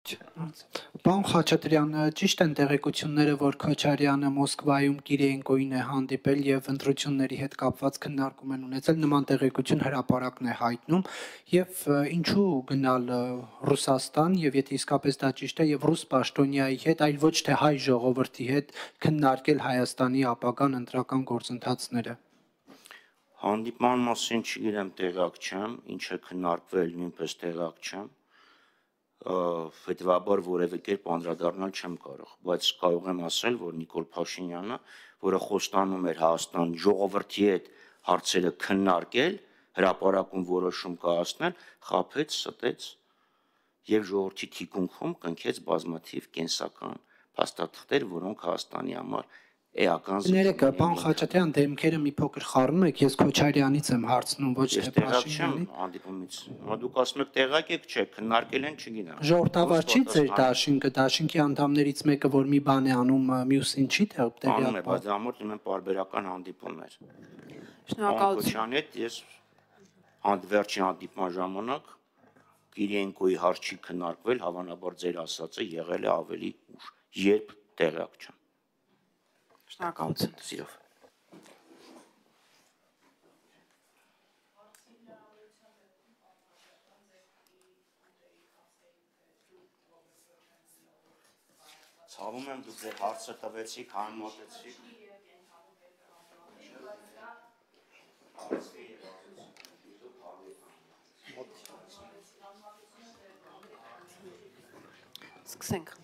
Պարոն Խաչատրյան, ճիշտ են տեղեկությունները, որ Քոչարյանը Մոսկվայում Կիրիենկոին է հանդիպել եւ ընտրությունների հետ կապված քննարկում են ունեցել, նման տեղեկություն հրապարակն է հայտնում, եւ ինչու գնալ Ռուսաստան, եւ եթե իսկապես դա ճիշտ է, եւ ռուս պաշտոնյայի հետ, այլ ոչ թե հայ ժողովրդի հետ քննարկել Հայաստանի ապագան ընտրական գործընթացները։ Հանդիպման մասին չգիտեմ, տեղյակ չեմ, ինչ է քննարկվել, նույնպես տեղյակ չեմ, հետևաբար որևէ կերպ անդրադառնալ չեմ կարող, բայց կարող եմ ասել, որ Նիկոլ Փաշինյանը, որը խոստանում էր Հայաստան ժողովրդի հետ հարցերը քննարկել, հրապարակում որոշում կայացնել, խաբեց, ստեց եւ ժողովրդի թիկունքում կնքեց բազմաթիվ կենսական փաստաթղթեր, որոնք Հայաստանի համար էական Ներեկա, պարոն Խաչատրյան, դեմքերը մի փոքր խառնում եք, ես Քոչարյանից եմ հարցնում, ոչ թե Փաշինյանի։ Հանդիպումից։ Դուք ասում եք տեղյակ եք, չէ, քննարկել են, չգիտեմ։ Ժողովրդավարչի ձեր դաշինքը, դաշինքի անդամներից մեկը, որ մի բան է անում, մյուսին չի տեղյակ։ Անում է, բայց դա համար ունեն պարբերական հանդիպումներ։ Շնորհակալություն։ Քոչարյանի հետ ես վերջին հանդիպման ժամանակ Կիրիենկոյի հարց չի քննարկվել, հավանաբար ձեր ասածը եղել է ավելի ուշ, երբ տեղյակ չեմ։ Շնորհակալություն։ Սիրով։ Ցավում եմ, դուք ձեր հարցը տվեցիք, համեմատեցիք։ Սկսենք։